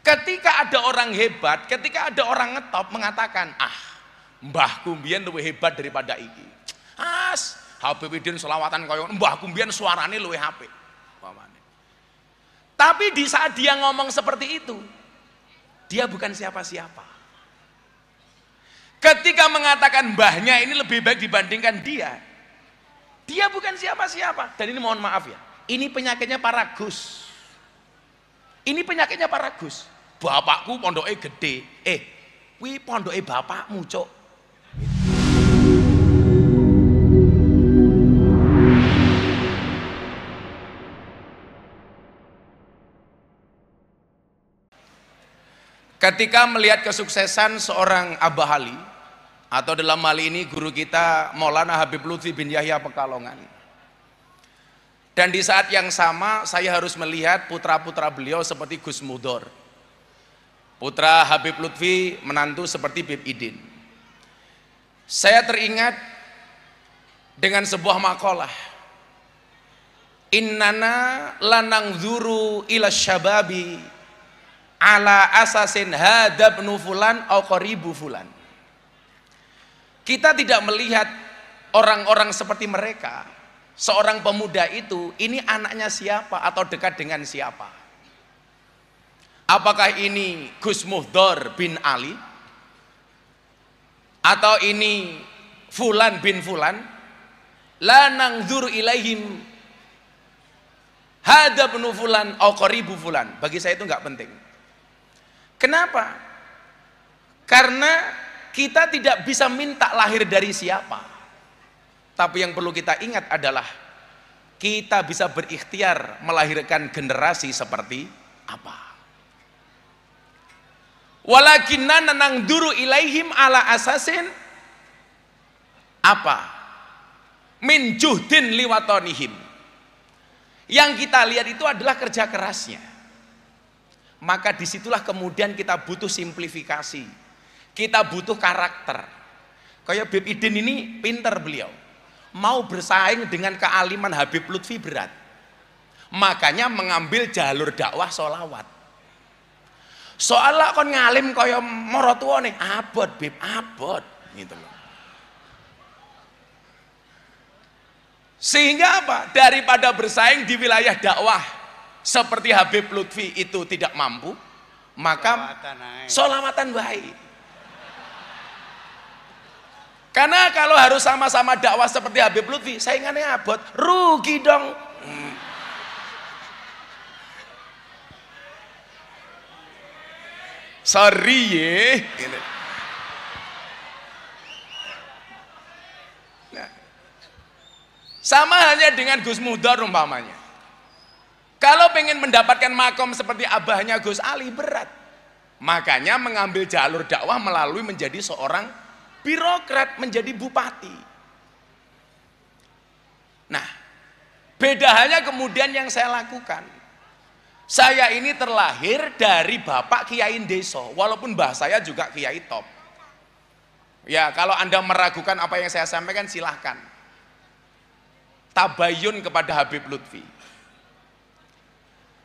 Ketika ada orang hebat, ketika ada orang ngetop mengatakan, mbahku mbiyen luwih hebat daripada iki. Habib Idin selawatan kaya mbahku mbiyen suarane luwih apik. Tapi di saat dia ngomong seperti itu, dia bukan siapa-siapa. Ketika mengatakan mbahnya ini lebih baik dibandingkan dia bukan siapa-siapa. Dan ini mohon maaf ya, ini penyakitnya para Gus. Ini penyakitnya para Gus. Bapakku pondoknya gede. Kuwi pondoke bapakmu, Cuk. Ketika melihat kesuksesan seorang Abah Ali, atau dalam hal ini guru kita Maulana Habib Lutfi bin Yahya Pekalongan, dan di saat yang sama saya harus melihat putra-putra beliau seperti Gus Mudor, putra Habib Lutfi, menantu seperti Bib Idin. Saya teringat dengan sebuah makalah, innana lanangzuru ila syababi ala asasin hadabnu fulan au qaribu fulan. Kita tidak melihat orang-orang seperti mereka, seorang pemuda itu, ini anaknya siapa atau dekat dengan siapa. Apakah ini Gus Muhdor bin Ali, atau ini Fulan bin Fulan? La nangzur ilaihim hadabnu fulan au qaribu fulan. Bagi saya itu nggak penting. Kenapa? Karena kita tidak bisa minta lahir dari siapa, tapi yang perlu kita ingat adalah kita bisa berikhtiar melahirkan generasi seperti apa. Walakinna nangduru ilaihim ala asasin apa? Min juhdin liwatonihim. Yang kita lihat itu adalah kerja kerasnya. Maka disitulah kemudian kita butuh simplifikasi. Kita butuh karakter. Kayak Bib Idin ini pinter beliau. Mau bersaing dengan kealiman Habib Lutfi berat. Makanya mengambil jalur dakwah sholawat. Soalnya kon ngalim kaya morotuwa nih, abot Bib, abot gitu loh. Sehingga apa? Daripada bersaing di wilayah dakwah seperti Habib Lutfi itu tidak mampu, maka sholawatan baik. Karena kalau harus sama-sama dakwah seperti Habib Lutfi, saingannya abot, rugi dong. Sorry ya. Nah, sama halnya dengan Gus Mudor umpamanya. Kalau pengen mendapatkan makom seperti abahnya Gus Ali berat. Makanya mengambil jalur dakwah melalui menjadi seorang birokrat, menjadi bupati. Nah, beda halnya kemudian yang saya lakukan. Saya ini terlahir dari bapak kiai deso, walaupun mbah saya juga kiai top. Ya, kalau Anda meragukan apa yang saya sampaikan silahkan. Tabayun kepada Habib Lutfi.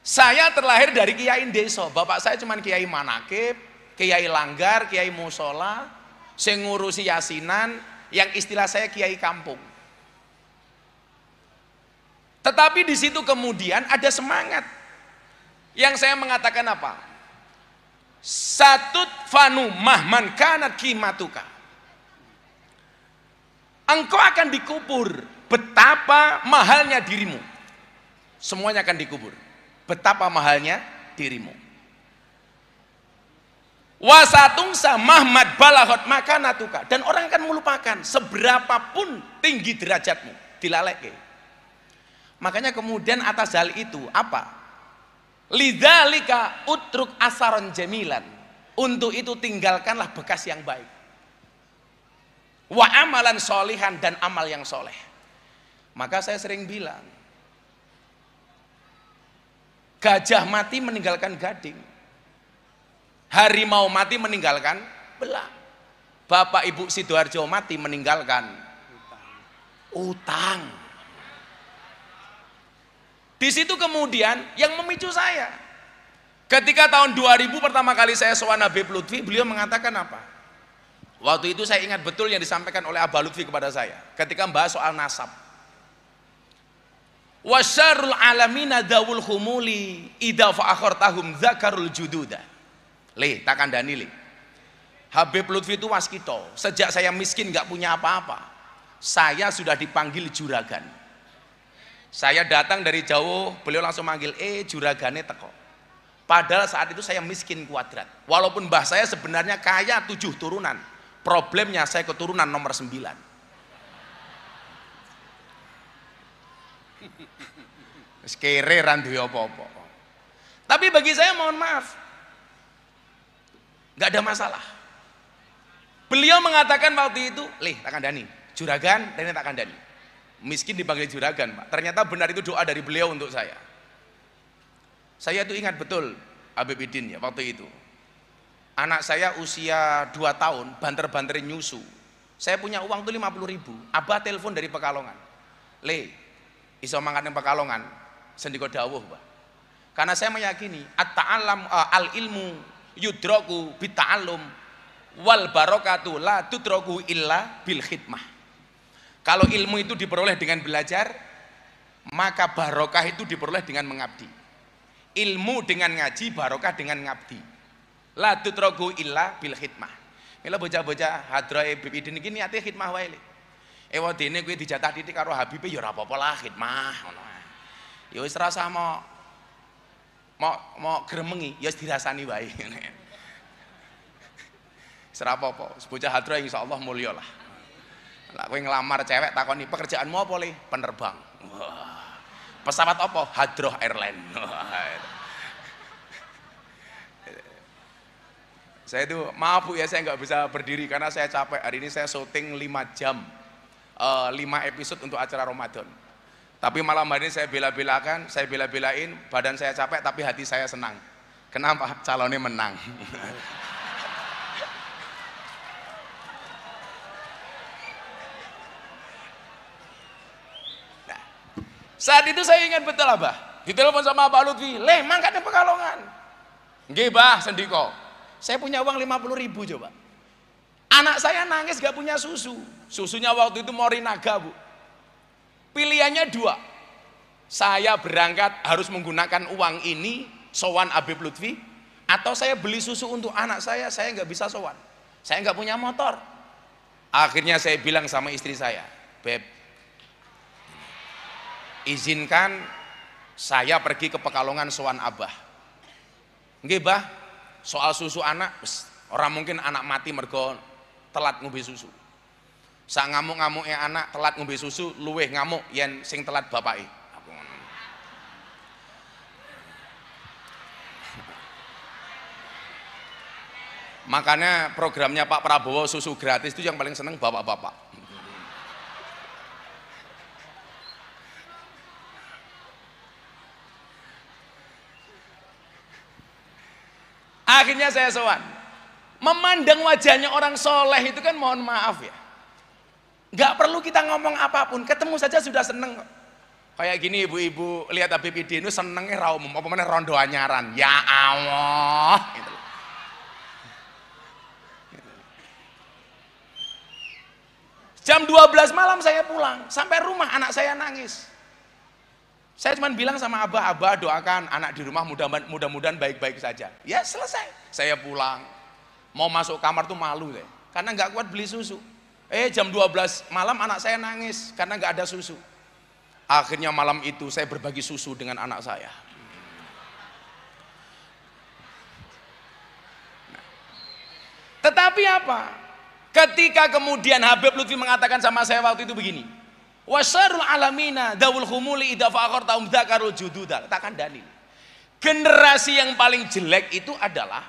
Saya terlahir dari kiai deso, bapak saya cuma kiai manakib, kiai langgar, kiai musola, saya ngurusi yasinan, yang istilah saya kiai kampung. Tetapi di situ kemudian ada semangat yang saya mengatakan apa? Satut fanu mahman kanat kimatuka. Engkau akan dikubur betapa mahalnya dirimu. Semuanya akan dikubur. Betapa mahalnya dirimu. Wasatungsa mahmad balahot makanatuka, dan orang akan melupakan seberapapun tinggi derajatmu, dilaleke. Makanya kemudian atas hal itu apa? Lidzalika utruk asaron jamilan. Untuk itu tinggalkanlah bekas yang baik. Wa amalan solihan, dan amal yang soleh. Maka saya sering bilang, gajah mati meninggalkan gading, harimau mati meninggalkan belang, Bapak Ibu Sidoarjo mati meninggalkan utang. Di situ kemudian yang memicu saya, Ketika tahun 2000 pertama kali saya sowan Habib Lutfi, beliau mengatakan apa? Waktu itu saya ingat betul yang disampaikan oleh Abah Lutfi kepada saya ketika membahas soal nasab. Wasyarul alamina dawul humuli idza fa'akhartahum dzakarul jududa. Le, tak kandani le. Habib Lutfi itu waskito. Sejak saya miskin nggak punya apa-apa, saya sudah dipanggil juragan. Saya datang dari jauh, beliau langsung manggil, juragane teko. Padahal saat itu saya miskin kuadrat. Walaupun mbah saya sebenarnya kaya 7 turunan. Problemnya saya keturunan nomor 9. Kere randu apa-apa. Tapi bagi saya mohon maaf, nggak ada masalah. Beliau mengatakan waktu itu, tak kandani, juragan, dan tak kandani. Miskin dipanggil juragan, Pak. Ternyata benar itu doa dari beliau untuk saya. Saya tuh ingat betul Habib Idin ya waktu itu. Anak saya usia 2 tahun, banter-banterin nyusu. Saya punya uang tuh 50.000. Abah telepon dari Pekalongan. Iso mangkat yang Pekalongan, sendiko dawuh, Pak. Karena saya meyakini at-ta'allam al-ilmu yudraku bit-ta'allum wal barokatu la tudraku illa bil khidmah. Kalau ilmu itu diperoleh dengan belajar, maka barokah itu diperoleh dengan mengabdi. Ilmu dengan ngaji, barokah dengan ngabdi. La tudraku illa bil khidmah. Mila bocah-bocah hadrae Habib Idin iki niate khidmah wae. Wadene kuwi dijatah titik karo Habibe ya ora apa-apa lah khidmah ngono. Ya wis rasa mau gremengi ya wis dirasani wae. Wis ora apa-apa, bocah hadra insyaallah mulya lah. Lah kowe ngelamar cewek takoni pekerjaanmu apa le? Penerbang. Wah. Pesawat apa? Hadroh Airline. Saya itu maaf Bu ya, saya nggak bisa berdiri karena saya capek. Hari ini saya syuting 5 jam. 5 episode untuk acara Ramadan. Tapi malam hari ini saya bela-belain, badan saya capek tapi hati saya senang. Kenapa? Calonnya menang. Nah, saat itu saya ingat betul Abah. Ditelepon sama Abah Lutfi, mangkat di Pekalongan. Nggih Bah, sendiko. Saya punya uang 50.000 coba. Anak saya nangis gak punya susu. Susunya waktu itu Morinaga Bu. Pilihannya 2. Saya berangkat harus menggunakan uang ini sowan Habib Lutfi, atau saya beli susu untuk anak saya nggak bisa sowan. Saya nggak punya motor. Akhirnya saya bilang sama istri saya, Beb, izinkan saya pergi ke Pekalongan sowan Abah. Nggih Bah, soal susu anak, orang mungkin anak mati mergo telat ngombe susu. Sak ngamuk-ngamuknya anak telat ngombe susu, luweh ngamuk yen sing telat bapake. Makanya programnya Pak Prabowo susu gratis itu yang paling seneng bapak-bapak. Akhirnya saya sowan. Memandang wajahnya orang soleh itu kan mohon maaf ya. Nggak perlu kita ngomong apapun, ketemu saja sudah seneng kok. Kayak gini ibu-ibu lihat Habib Idin itu senengnya ra umum, apa mana rondo anyaran. Ya Allah. Gitu. Jam 12 malam saya pulang, sampai rumah anak saya nangis. Saya cuma bilang sama Abah doakan anak di rumah mudah-mudahan baik-baik saja. Ya selesai. Saya pulang, mau masuk kamar tuh malu deh, karena nggak kuat beli susu. Jam 12 malam anak saya nangis karena nggak ada susu. Akhirnya malam itu saya berbagi susu dengan anak saya. Nah, tetapi apa? Ketika kemudian Habib Lutfi mengatakan sama saya waktu itu begini, wasarul alamina dawul humuli idza faqartum dzakarul jududa. Takkan dalil. Generasi yang paling jelek itu adalah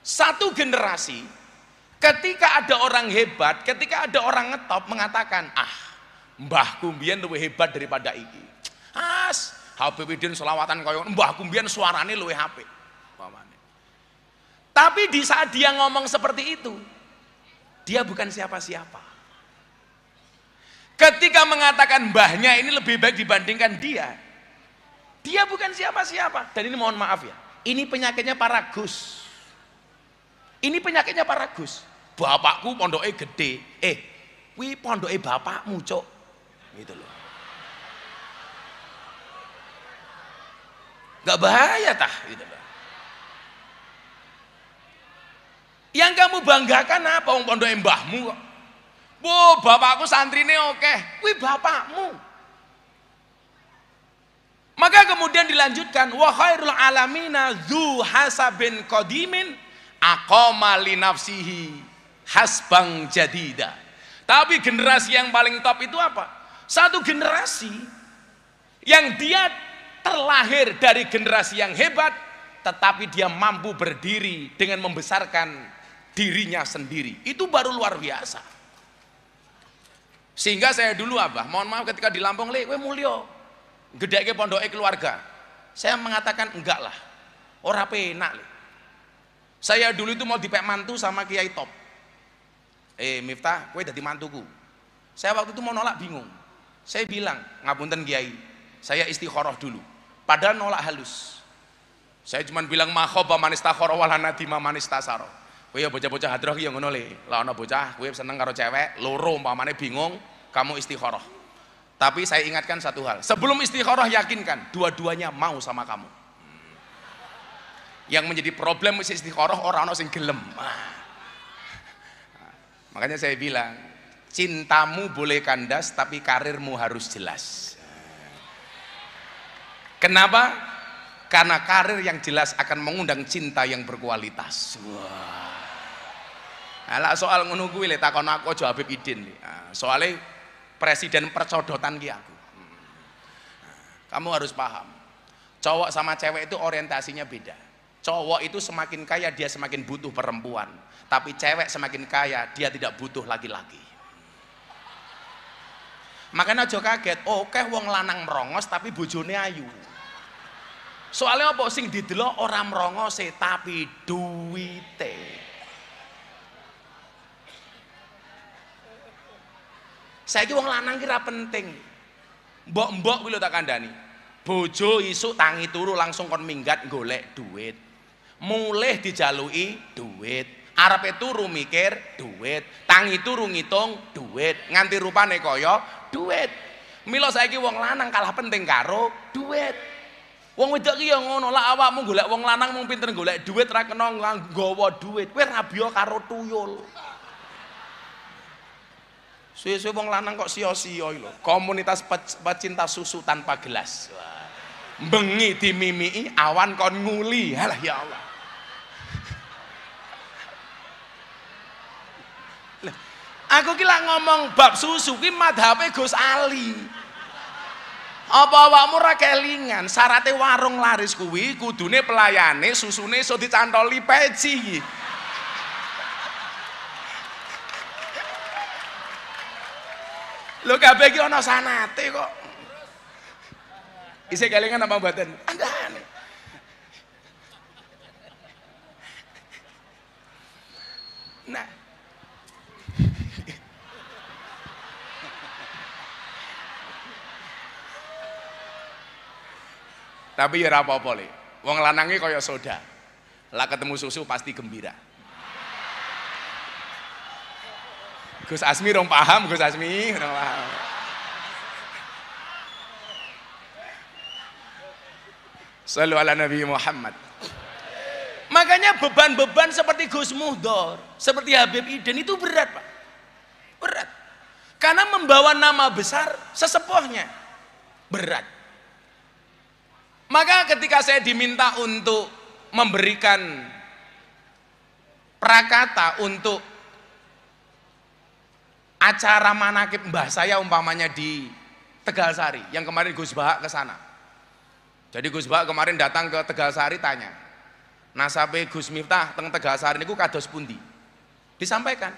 satu generasi ketika ada orang hebat, ketika ada orang ngetop mengatakan, mbahku mbiyen luwih hebat daripada iki. Habib Idin selawatan kaya mbahku mbiyen suarane luwih apik. Tapi di saat dia ngomong seperti itu, dia bukan siapa-siapa. Ketika mengatakan mbahnya ini lebih baik dibandingkan dia bukan siapa-siapa. Dan ini mohon maaf ya, Ini penyakitnya para Gus. Ini penyakitnya para Gus. Bapakku pondoknya gede. Kuwi pondoknya bapakmu, Cuk. Gitu loh. Gak bahaya tah gitu loh. Yang kamu banggakan apa wong pondoknya mbahmu kok? Bapakku santrine oke. Kuwi bapakmu. Maka kemudian dilanjutkan wa khairul alamina dzu hasabin qadimin aqama li nafsihi hasbang jadida. Tapi generasi yang paling top itu apa? Satu generasi yang dia terlahir dari generasi yang hebat, tetapi dia mampu berdiri dengan membesarkan dirinya sendiri. Itu baru luar biasa. Sehingga saya dulu mohon maaf ketika di Lampung, kowe mulya gedeke pondoke keluarga. Saya mengatakan enggak lah, ora penak. Saya dulu itu mau dipek mantu sama Kiai top. Miftah, kowe dadi mantuku. Saya waktu itu mau nolak bingung. Saya bilang, ngapunten Kiai, saya istikharah dulu. Padahal nolak halus. Saya cuma bilang makhoba manistakharah wala nadima manistasara. Kowe ya bocah-bocah hadroh ki ya ngono le. Lah ana bocah kowe seneng karo cewek, loro umpamane bingung, kamu istikharah. Tapi saya ingatkan satu hal, sebelum istikharah yakinkan dua-duanya mau sama kamu. Yang menjadi problem istikharah orang sing gelem. Makanya saya bilang, cintamu boleh kandas tapi karirmu harus jelas. Kenapa? Karena karir yang jelas akan mengundang cinta yang berkualitas. Lah soal ngono kuwi le takon aku aja Habib Idin. Soalnya presiden percodotan ki aku. Kamu harus paham. Cowok sama cewek itu orientasinya beda. Cowok itu semakin kaya dia semakin butuh perempuan, tapi cewek semakin kaya dia tidak butuh laki-laki. Makanya aja kaget, oke wong lanang merongos tapi bojone ayu. Soalnya apa sing didelok ora merongose tapi duwite. Saiki wong lanang kira penting. Mbok-mbok kuwi lho tak kandhani. Bojo isuk tangi turu langsung kon minggat golek duit. Mulih dijaluki duit. Arepe turu mikir duit. Tangi turu ngitung duit. Nganti rupane kaya duit. Mila saiki wong lanang kalah penting karo duit. Wong wedok ki ya ngono, lah awakmu golek wong lanang mung pinter golek duit ra kena nggawa duit. Kowe rabiya karo tuyul. Suwe-suwe wong lanang kok sia-sia lho. Komunitas pecinta susu tanpa gelas. Bengi dimimiki, awan kon nguli. Halah ya Allah. Aku ki lak ngomong bab susu ki madhabe Gus Ali. Apa awakmu ora kelingan syaratnya warung laris kuwi kudune pelayane susune iso dicantoli peci. Lho kabeh iki ana sanate kok. Isih kelingan apa mboten? Andane. Nah. Tapi ya ora apa-apa le. Wong lanange kaya soda. Lah ketemu susu pasti gembira. Gus Asmi rong paham, Gus Asmi rong paham. Shallu ala Nabi Muhammad. Makanya beban-beban seperti Gus Muhdor, seperti Habib Idin itu berat, Pak. Berat. Karena membawa nama besar sesepuhnya. Berat. Maka ketika saya diminta untuk memberikan prakata untuk acara manakib mbah saya umpamanya di Tegalsari yang kemarin Gus Bahak ke sana. Jadi Gus Bahak kemarin datang ke Tegalsari tanya, nasabe Gus Miftah teng Tegalsari niku kados pundi? Disampaikan.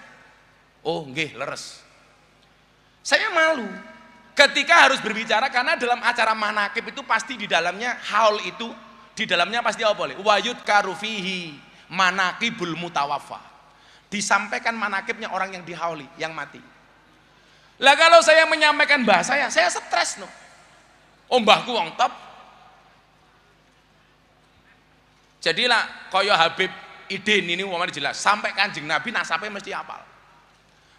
Oh, nggih leres. Saya malu ketika harus berbicara karena dalam acara manakib itu pasti di dalamnya haul itu di dalamnya pasti apa boleh? Wayut karufihi manakibul mutawaffa. Disampaikan manakibnya orang yang dihauli, yang mati. Lah kalau saya menyampaikan bahasa saya stres no. Oh mbahku wong top. Jadilah kaya Habib Idin ini umpamanya jelas, sampai Kanjeng Nabi nasabnya mesti hafal.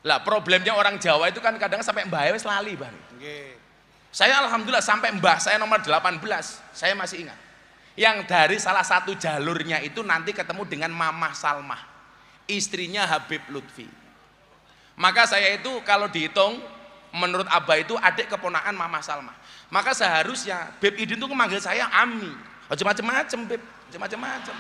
Lah problemnya orang Jawa itu kan kadang sampai mbah wis lali, Bang. Saya alhamdulillah sampai mbah saya nomor 18, saya masih ingat. Yang dari salah satu jalurnya itu nanti ketemu dengan Mamah Salmah, istrinya Habib Lutfi. Maka saya itu kalau dihitung menurut Abah itu adik keponakan Mamah Salmah. Maka seharusnya Beb Idin itu memanggil saya Ami. Oh, macam-macam Beb, macam-macam.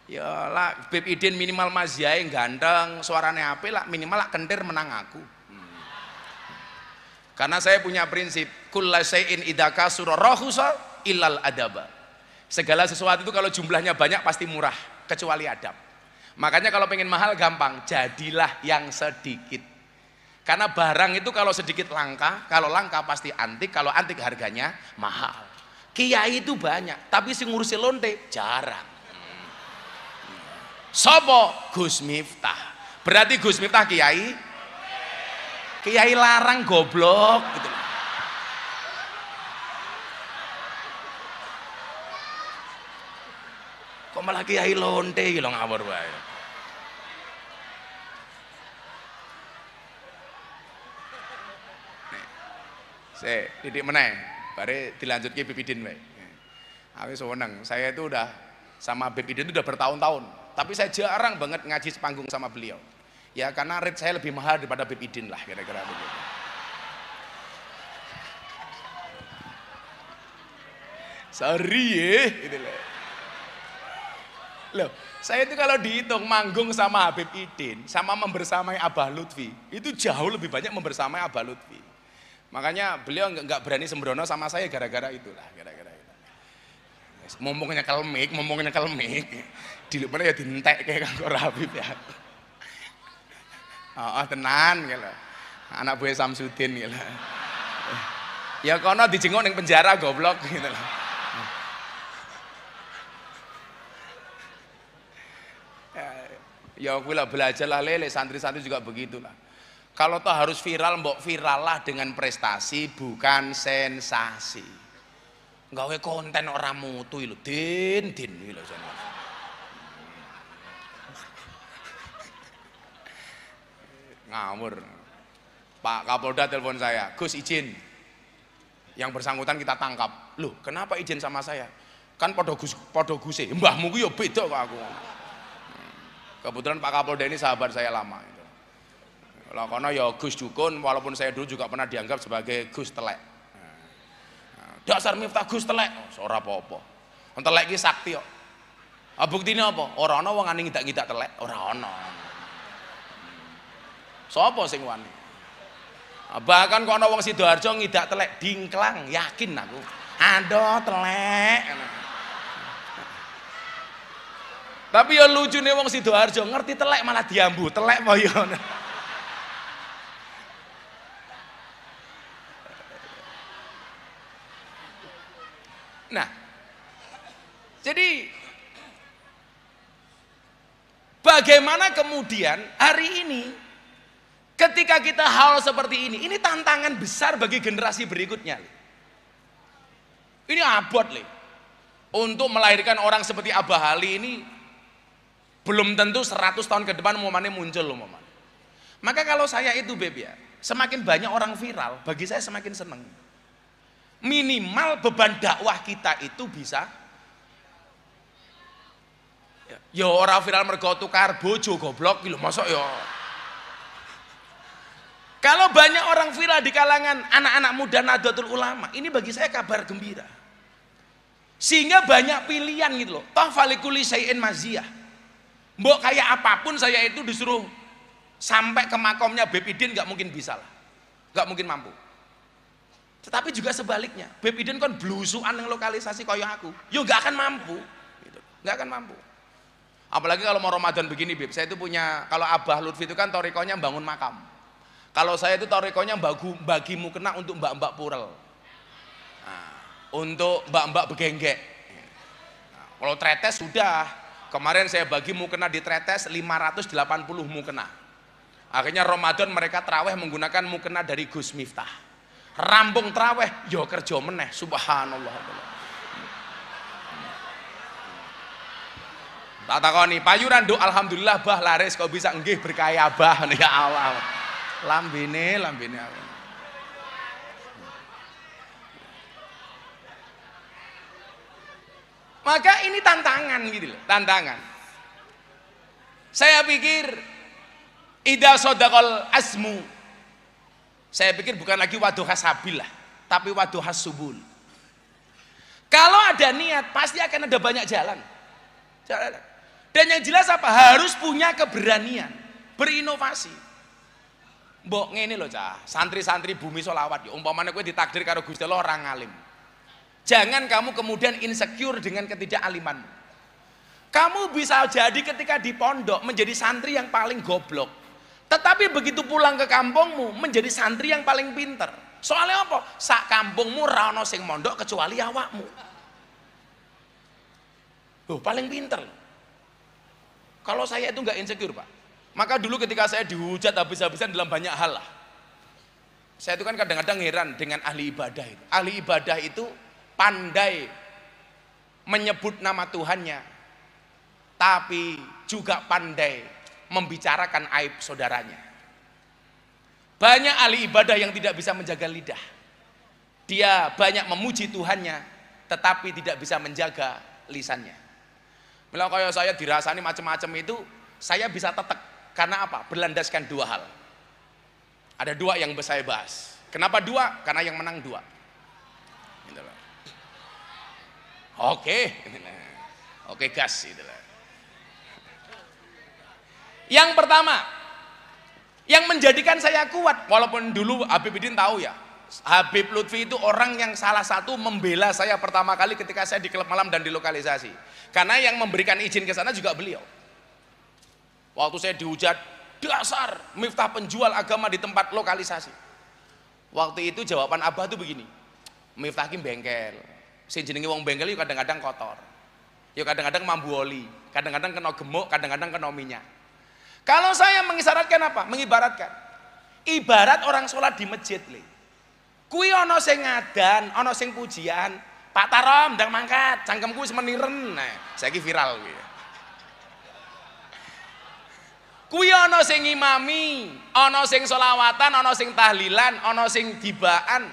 Ya lah Beb Idin minimal Mas Yai ganteng, suaranya apik lah, minimal lah kentir menang aku. Karena saya punya prinsip kulla syai'in idza kasura rahusa illal adaba. Segala sesuatu itu kalau jumlahnya banyak pasti murah kecuali adab. Makanya kalau pengen mahal gampang, jadilah yang sedikit. Karena barang itu kalau sedikit langka, kalau langka pasti antik, kalau antik harganya mahal. Kiai itu banyak, tapi si ngurusi lonte jarang. Sopo Gus Miftah. Berarti Gus Miftah kiai? Kiai larang goblok gitu. Kok malah kiai lonte gitu ngawur wae. Saya didik meneh, bare dilanjutke Beb Idin wae. Aku seneng, saya itu udah sama Beb Idin itu udah bertahun-tahun, tapi saya jarang banget ngaji sepanggung sama beliau. Ya karena rate saya lebih mahal daripada Beb Idin lah kira-kira begitu. Sorry ya, gitu loh. Loh, saya itu kalau dihitung manggung sama Habib Idin, sama membersamai Abah Lutfi, itu jauh lebih banyak membersamai Abah Lutfi. Makanya beliau nggak berani sembrono sama saya gara-gara itulah, gara-gara itu. Mumpungnya kelmik, di mana ya dintek kayak kantor Habib ya. Oh, tenan gitu. Anak buah Samsudin gitu. Ya kono dijenguk ning penjara goblok gitu loh. Ya aku lah belajar lah lele, santri-santri juga begitulah. Kalau toh harus viral, mbok viral lah dengan prestasi bukan sensasi. Gawe konten orang mutu lho, din lho jane. Ngawur. Pak Kapolda telepon saya, Gus izin. Yang bersangkutan kita tangkap. Loh, kenapa izin sama saya? Kan podo guse. Mbahmu ku yo beda kok aku. Kebetulan Pak Kapolda ini sahabat saya lama gitu. Lah kono ya Gus Dukun, walaupun saya dulu juga pernah dianggap sebagai Gus Telek. Dasar Miftah Gus Telek, ora apa-apa. Wong telek iki sakti kok. Ah buktine apa? Ora ana wong ane ngidak-ngidak telek, ora ana. Sopo sing wani? Bahkan kok ana wong Sidoarjo ngidak telek dingklang, yakin aku. Aduh telek. Tapi ya lucune wong Sidoarjo ngerti telek malah diambu, telek apa ya. Nah, jadi bagaimana kemudian hari ini ketika kita hal seperti ini tantangan besar bagi generasi berikutnya. Ini abot nih. Untuk melahirkan orang seperti Abah Ali ini belum tentu 100 tahun ke depan momennya muncul loh momen. Maka kalau saya itu Beb ya, semakin banyak orang viral, bagi saya semakin seneng. Minimal beban dakwah kita itu bisa ya orang viral mergo tukar bojo goblok lho mosok ya. Kalau banyak orang viral di kalangan anak-anak muda Nahdlatul Ulama, ini bagi saya kabar gembira. Sehingga banyak pilihan gitu loh. Toh falikuli syai'in maziyah. Mbok kayak apapun saya itu disuruh sampai ke makomnya Beb Idin nggak mungkin bisa lah, nggak mungkin mampu. Tetapi juga sebaliknya, Beb Idin kan blusukan yang lokalisasi kayak aku, yo nggak akan mampu, gitu. Nggak akan mampu. Apalagi kalau mau Ramadan begini Beb, saya itu punya, kalau Abah Lutfi itu kan torikonya bangun makam. Kalau saya itu torikonya bagi mukena untuk mbak-mbak purel, nah, untuk mbak-mbak begenggek. Nah, kalau tretes sudah, kemarin saya bagi mukena di tretes 580 mukena. Akhirnya Ramadan mereka terawih menggunakan mukena dari Gus Miftah. rampung traweh yo kerja meneh, subhanallah. Tak takoni payuran nduk, alhamdulillah bah laris, kok bisa nggih berkaya bah ya Allah. Lambene aku. Maka ini tantangan gitu loh, tantangan. Saya pikir ida sodaqal asmu, saya pikir bukan lagi waduha sabil lah, tapi waduha subul. Kalau ada niat pasti akan ada banyak jalan. Dan yang jelas apa? Harus punya keberanian berinovasi. Mbok ngene lho cah, santri-santri bumi solawat ya umpamanya kowe ditakdir karo Gusti Allah orang alim. Jangan kamu kemudian insecure dengan ketidakalimanmu. Kamu bisa jadi ketika di pondok menjadi santri yang paling goblok, tetapi begitu pulang ke kampungmu menjadi santri yang paling pinter. Soalnya apa? Sak kampungmu ra ono sing mondok kecuali awakmu. Loh, paling pinter. Kalau saya itu nggak insecure Pak, maka dulu ketika saya dihujat habis-habisan dalam banyak hal lah, saya itu kan kadang-kadang heran dengan ahli ibadah itu. Ahli ibadah itu pandai menyebut nama Tuhannya, tapi juga pandai membicarakan aib saudaranya. Banyak ahli ibadah yang tidak bisa menjaga lidah. Dia banyak memuji Tuhannya, tetapi tidak bisa menjaga lisannya. Bila kayak saya dirasani macam-macam itu, saya bisa tetek. Karena apa? Berlandaskan dua hal. Ada dua yang saya bahas. Kenapa dua? Karena yang menang dua. Oke gas itulah. Yang pertama, yang menjadikan saya kuat, walaupun dulu Habib Idin tahu ya, Habib Lutfi itu orang yang salah satu membela saya pertama kali ketika saya di klub malam dan di lokalisasi. Karena yang memberikan izin ke sana juga beliau. Waktu saya dihujat, dasar Miftah penjual agama di tempat lokalisasi. Waktu itu jawaban Abah tuh begini, Miftah ki bengkel. Sing jenenge wong bengkel itu kadang-kadang kotor. Ya kadang-kadang mambu oli, kadang-kadang kena gemuk, kadang-kadang kena minyak. Kalau saya mengisyaratkan apa? Mengibaratkan. Ibarat orang sholat di masjid le. Kui ono sing ngadan, ono sing pujian, Pak Tarom ndang mangkat, cangkemku wis meniren. Nah, saiki viral kuwi. Kuwi ana sing ngimami, ana sing selawatan, ana sing tahlilan, ana sing dibaan,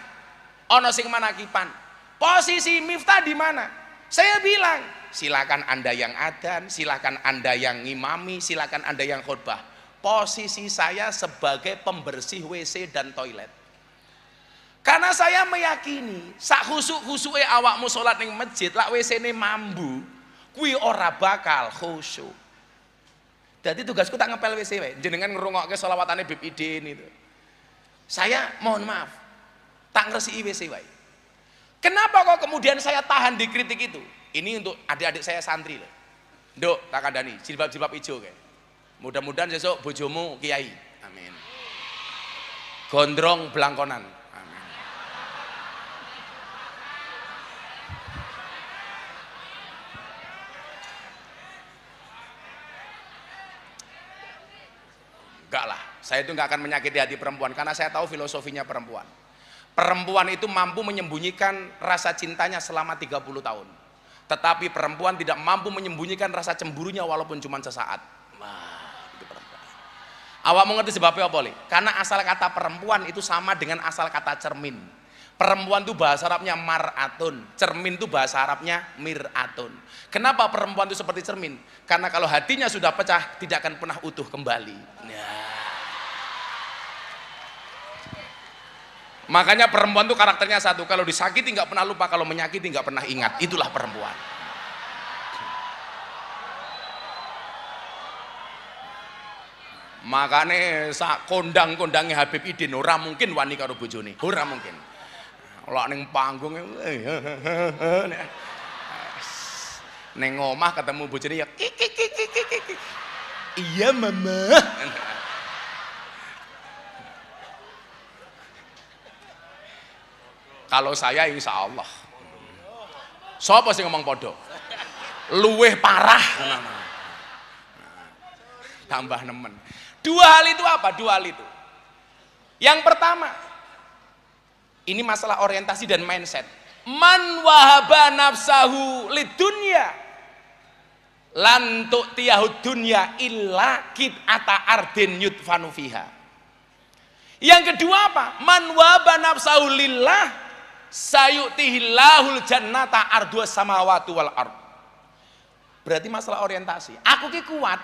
ana sing manakipan. Posisi Miftah di mana? Saya bilang, silakan Anda yang adzan, silakan Anda yang ngimami, silakan Anda yang khutbah. Posisi saya sebagai pembersih WC dan toilet. Karena saya meyakini sak khusuk-khusuke awakmu salat ning masjid lak WC-ne mambu, kuwi ora bakal khusyuk. Jadi tugasku tak ngepel WC wae, jenengan ngrungokke selawatane Bib Idin itu. Saya mohon maaf, tak ngresiki WC wae. Kenapa kok kemudian saya tahan dikritik itu? Ini untuk adik-adik saya santri loh. Nduk, tak kandhani, jilbab-jilbab ijo kae. Mudah-mudahan besok bojomu kiai. Amin. Gondrong belangkonan. Amin. Enggak lah, saya itu enggak akan menyakiti hati perempuan karena saya tahu filosofinya perempuan. Perempuan itu mampu menyembunyikan rasa cintanya selama 30 tahun. Tetapi perempuan tidak mampu menyembunyikan rasa cemburunya walaupun cuma sesaat. Wah, itu perempuan. Awak mengerti sebabnya apa, Li? Karena asal kata perempuan itu sama dengan asal kata cermin. Perempuan itu bahasa Arabnya mar'atun, cermin itu bahasa Arabnya mir'atun. Kenapa perempuan itu seperti cermin? Karena kalau hatinya sudah pecah, tidak akan pernah utuh kembali. Nah. Makanya perempuan itu karakternya satu, kalau disakiti nggak pernah lupa, kalau menyakiti nggak pernah ingat. Itulah perempuan. Makanya sak kondang-kondangnya Habib Idin ora mungkin wani karo bojone, ora mungkin. Lak ning panggung ning omah ketemu bojone ya kik. Iya mama. Kalau saya insya Allah, sapa sing ngomong podo, luweh parah, tambah nemen. Dua hal itu apa? Dua hal itu. Yang pertama, Ini masalah orientasi dan mindset. Man wahaba nafsahu lidunya lan tu'tiyahud dunya illa qit'ata ardin yudfanu fiha. Yang kedua apa? Man wahaba nafsahu lillah sayu'tihillahul jannata ardhuas samawati wal ard. Berarti masalah orientasi. Aku ki kuat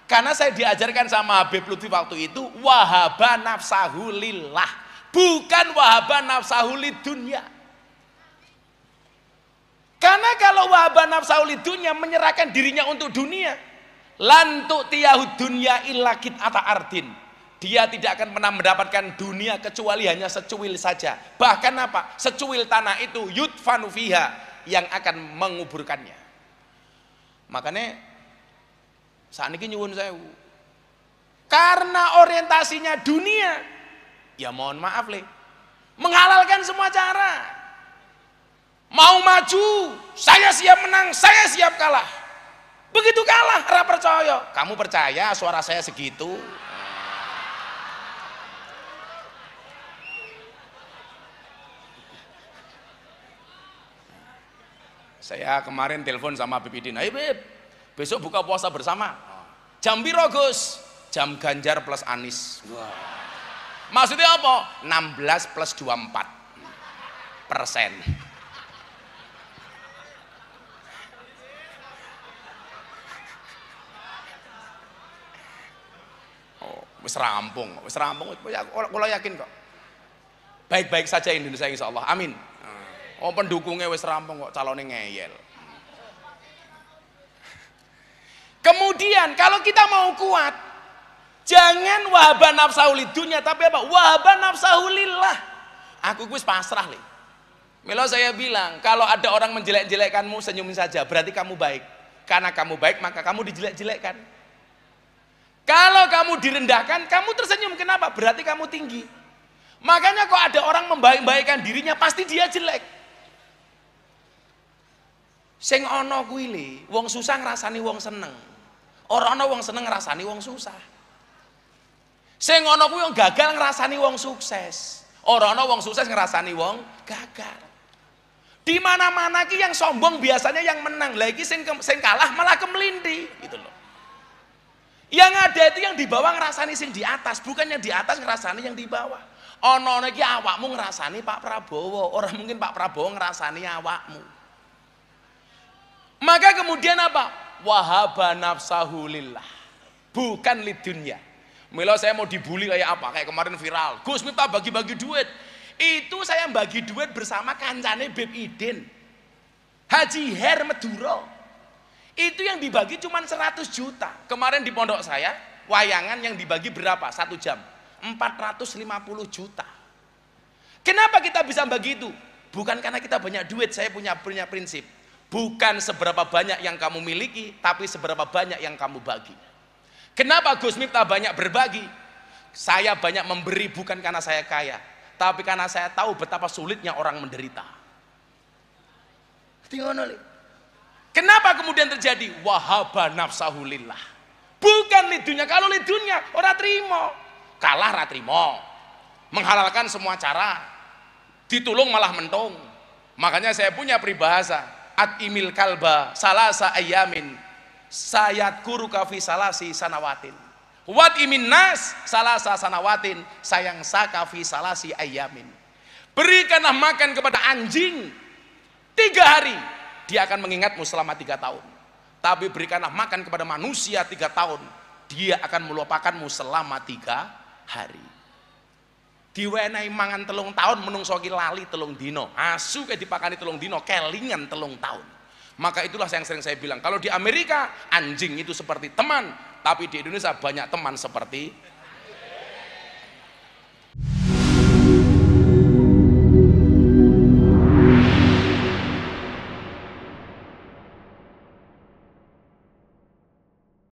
karena saya diajarkan sama Habib Lutfi waktu itu wahaba nafsahu lillah, bukan wahaba nafsahu lidunya. Karena kalau wahaba nafsahu lidunya menyerahkan dirinya untuk dunia, lan tu'tiyahud dunya illa qit'ata ardin. Dia tidak akan pernah mendapatkan dunia kecuali hanya secuil saja. Bahkan apa? Secuil tanah itu yudfanu fiha, yang akan menguburkannya. Makanya saat ini nyuwun sewu. Karena orientasinya dunia, ya mohon maaf le, menghalalkan semua cara. Mau maju, saya siap menang, saya siap kalah. Begitu kalah, ora percaya. Kamu percaya suara saya segitu? Saya kemarin telepon sama Habib Idin, ayo Bib, besok buka puasa bersama. Jam piro Gus? Jam Ganjar plus Anies. Wah. Maksudnya apa? 16 plus 24%. Wis rampung. Kalau yakin kok. Baik-baik saja Indonesia insya Allah. Amin. Oh pendukungnya wis rampung kok, calonnya ngeyel. Kemudian kalau kita mau kuat, jangan wahaba nafsahu lidunya, tapi apa? Wahaba nafsahu lillah. Aku wis pasrah li. Milo saya bilang, kalau ada orang menjelek-jelekkanmu, senyumin saja, berarti kamu baik. Karena kamu baik, maka kamu dijelek-jelekkan. Kalau kamu direndahkan, kamu tersenyum. Kenapa? Berarti kamu tinggi. Makanya kok ada orang membaik-baikkan dirinya, pasti dia jelek. Sing ana kuwi le, wong susah ngrasani wong seneng. Ora ana wong seneng ngrasani wong susah. Sing ana kuwi wong gagal ngrasani wong sukses. Ora ana wong sukses ngrasani wong gagal. Di mana-mana ki yang sombong biasanya yang menang. Lah iki sing kalah malah kemelinti, gitu loh. Yang ada itu yang di bawah ngerasani sing di atas, bukan yang di atas ngerasani yang di bawah. Ono iki awakmu ngerasani Pak Prabowo, orang mungkin Pak Prabowo ngerasani awakmu. Maka kemudian apa? Wahaba nafsahu lillah, bukan lidunya. Mila saya mau dibully kayak apa? Kayak kemarin viral, Gus Miftah bagi-bagi duit. Itu saya bagi duit bersama kancane Beb Idin, Haji Her Meduro. Itu yang dibagi cuma 100 juta. Kemarin di pondok saya, wayangan yang dibagi berapa? 1 jam? 450 juta. Kenapa kita bisa bagi itu? Bukan karena kita banyak duit, saya punya prinsip. Bukan seberapa banyak yang kamu miliki, tapi seberapa banyak yang kamu bagi. Kenapa Gus Miftah banyak berbagi? Saya banyak memberi bukan karena saya kaya, tapi karena saya tahu betapa sulitnya orang menderita. Kenapa kemudian terjadi wahaba nafsahu lillah? Bukan lidunya. Kalau lidunya ora trimo, kalah ora trimo, menghalalkan semua cara, ditulung malah mentung. Makanya saya punya peribahasa, at-imil kalba salasa ayamin sayat kuru kafi salasi sanawatin, wat imin nas salasa sanawatin sayang sakafi salasi ayamin. Berikanlah makan kepada anjing 3 hari, dia akan mengingatmu selama 3 tahun. Tapi berikanlah makan kepada manusia 3 tahun, dia akan melupakanmu selama 3 hari. Diwenehi mangan 3 tahun, menungso ki lali 3 dino, asu kayak dipakani 3 dino, kelingan 3 tahun. Maka itulah yang sering saya bilang, kalau di Amerika anjing itu seperti teman, tapi di Indonesia banyak teman seperti